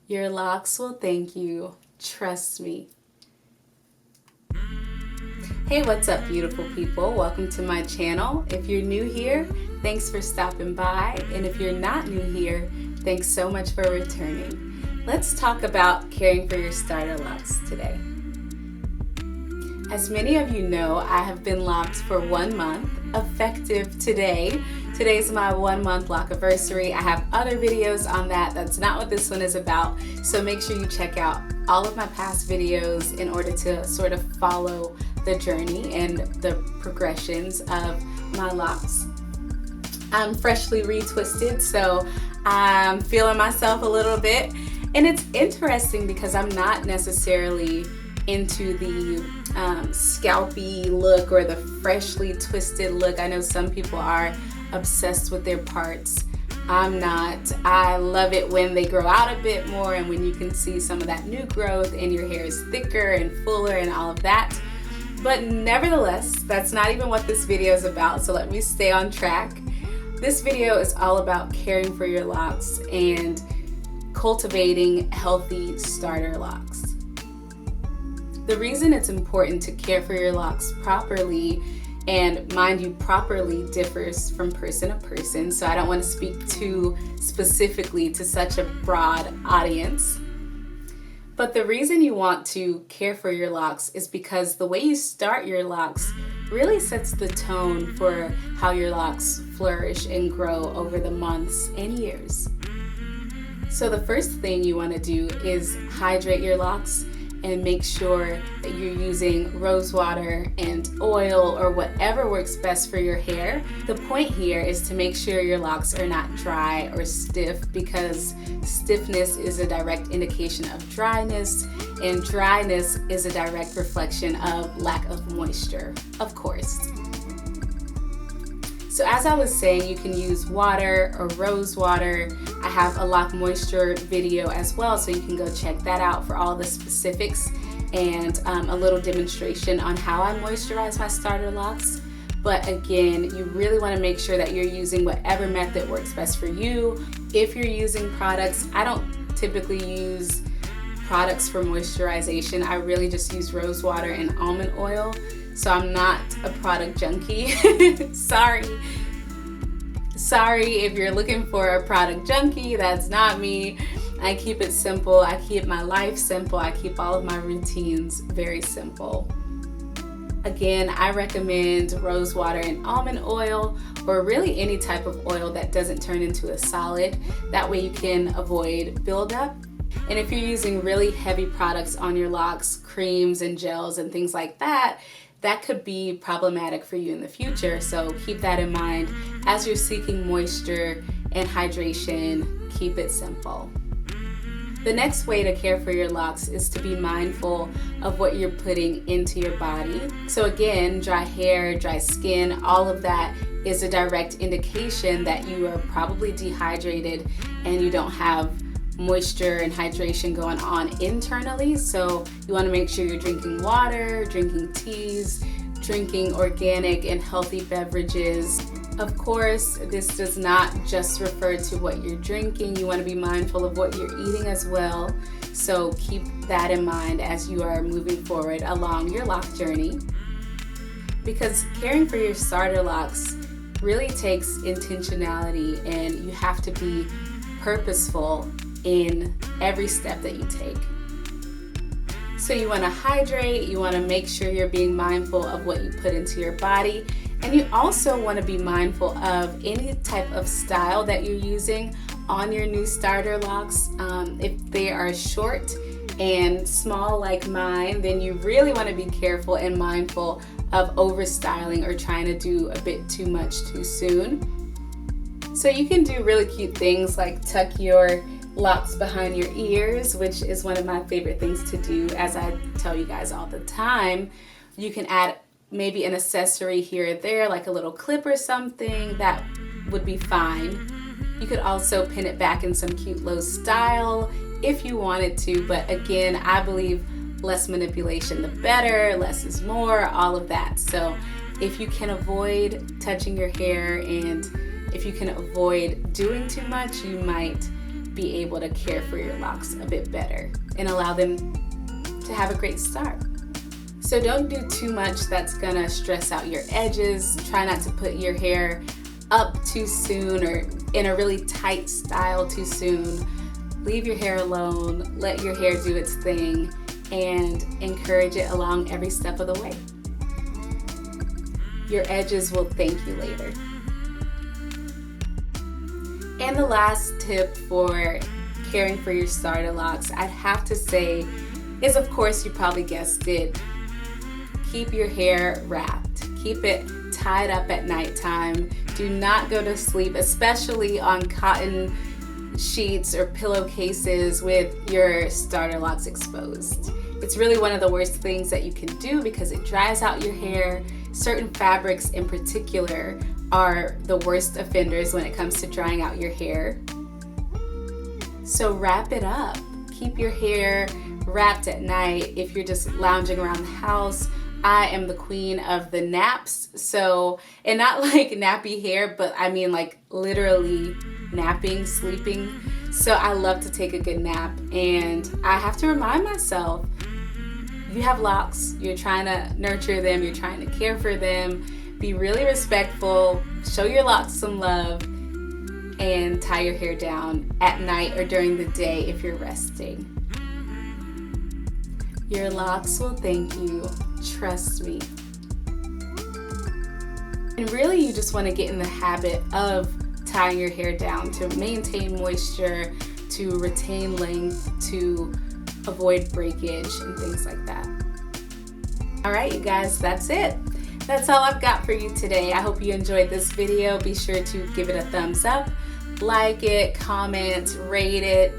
Your locks will thank you. Trust me. Hey, what's up, beautiful people? Welcome to my channel. If you're new here, thanks for stopping by. And if you're not new here, thanks so much for returning. Let's talk about caring for your starter locks today. As many of you know, I have been locked for 1 month, effective today. Today's my 1 month lock-iversary. I have other videos on that. That's not what this one is about. So make sure you check out all of my past videos in order to sort of follow the journey and the progressions of my locks. I'm freshly retwisted, so I'm feeling myself a little bit. And it's interesting because I'm not necessarily into the scalpy look or the freshly twisted look. I know some people are obsessed with their parts. I'm not. I love it when they grow out a bit more and when you can see some of that new growth and your hair is thicker and fuller and all of that. But nevertheless, that's not even what this video is about, so let me stay on track. This video is all about caring for your locks and cultivating healthy starter locks. The reason it's important to care for your locks properly, and mind you, properly differs from person to person, so I don't want to speak too specifically to such a broad audience. But the reason you want to care for your locks is because the way you start your locks really sets the tone for how your locks flourish and grow over the months and years. So the first thing you want to do is hydrate your locks and make sure that you're using rose water and oil or whatever works best for your hair. The point here is to make sure your locks are not dry or stiff, because stiffness is a direct indication of dryness, and dryness is a direct reflection of lack of moisture, of course. So as I was saying, you can use water or rose water. I have a lock moisture video as well, so you can go check that out for all the specifics and a little demonstration on how I moisturize my starter locks. But again, you really want to make sure that you're using whatever method works best for you. If you're using products, I don't typically use products for moisturization. I really just use rose water and almond oil. So I'm not a product junkie. Sorry if you're looking for a product junkie, that's not me. I keep it simple. I keep my life simple. I keep all of my routines very simple. Again, I recommend rose water and almond oil, or really any type of oil that doesn't turn into a solid. That way you can avoid buildup. And if you're using really heavy products on your locks, creams and gels and things like that, that could be problematic for you in the future. So keep that in mind as you're seeking moisture and hydration. Keep it simple. The next way to care for your locks is to be mindful of what you're putting into your body. So again, dry hair, dry skin, all of that is a direct indication that you are probably dehydrated and you don't have moisture and hydration going on internally. So you want to make sure you're drinking water, drinking teas, drinking organic and healthy beverages. Of course, this does not just refer to what you're drinking. You want to be mindful of what you're eating as well. So keep that in mind as you are moving forward along your lock journey. Because caring for your starter locks really takes intentionality, and you have to be purposeful in every step that you take. So you want to hydrate, you want to make sure you're being mindful of what you put into your body, and you also want to be mindful of any type of style that you're using on your new starter locks. If they are short and small like mine, then you really want to be careful and mindful of over styling or trying to do a bit too much too soon. So you can do really cute things like tuck your locks behind your ears, which is one of my favorite things to do. As I tell you guys all the time, you can add maybe an accessory here or there, like a little clip or something. That would be fine. You could also pin it back in some cute low style if you wanted to, but again, I believe less manipulation the better, less is more, all of that. So if you can avoid touching your hair and if you can avoid doing too much, you might be able to care for your locks a bit better and allow them to have a great start. So don't do too much that's gonna stress out your edges. Try not to put your hair up too soon or in a really tight style too soon. Leave your hair alone, let your hair do its thing, and encourage it along every step of the way. Your edges will thank you later. And the last tip for caring for your starter locks, I'd have to say, is, of course, you probably guessed it, keep your hair wrapped. Keep it tied up at nighttime. Do not go to sleep, especially on cotton sheets or pillowcases with your starter locks exposed. It's really one of the worst things that you can do because it dries out your hair. Certain fabrics in particular are the worst offenders when it comes to drying out your hair. So wrap it up. Keep your hair wrapped at night. If you're just lounging around the house, I am the queen of the naps. So, and not like nappy hair, but I mean like literally napping, sleeping. So I love to take a good nap, and I have to remind myself, you have locks, you're trying to nurture them, you're trying to care for them. Be really respectful, show your locks some love, and tie your hair down at night or during the day if you're resting. Your locks will thank you, trust me. And really, you just want to get in the habit of tying your hair down to maintain moisture, to retain length, to avoid breakage and things like that. All right, you guys, that's it. That's all I've got for you today. I hope you enjoyed this video. Be sure to give it a thumbs up, like it, comment, rate it,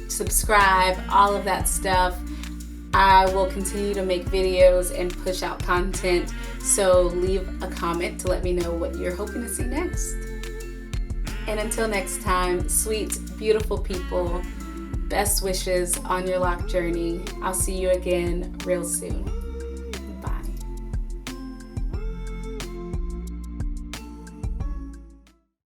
subscribe, all of that stuff. I will continue to make videos and push out content, so leave a comment to let me know what you're hoping to see next. And until next time, sweet, beautiful people, best wishes on your lock journey. I'll see you again real soon.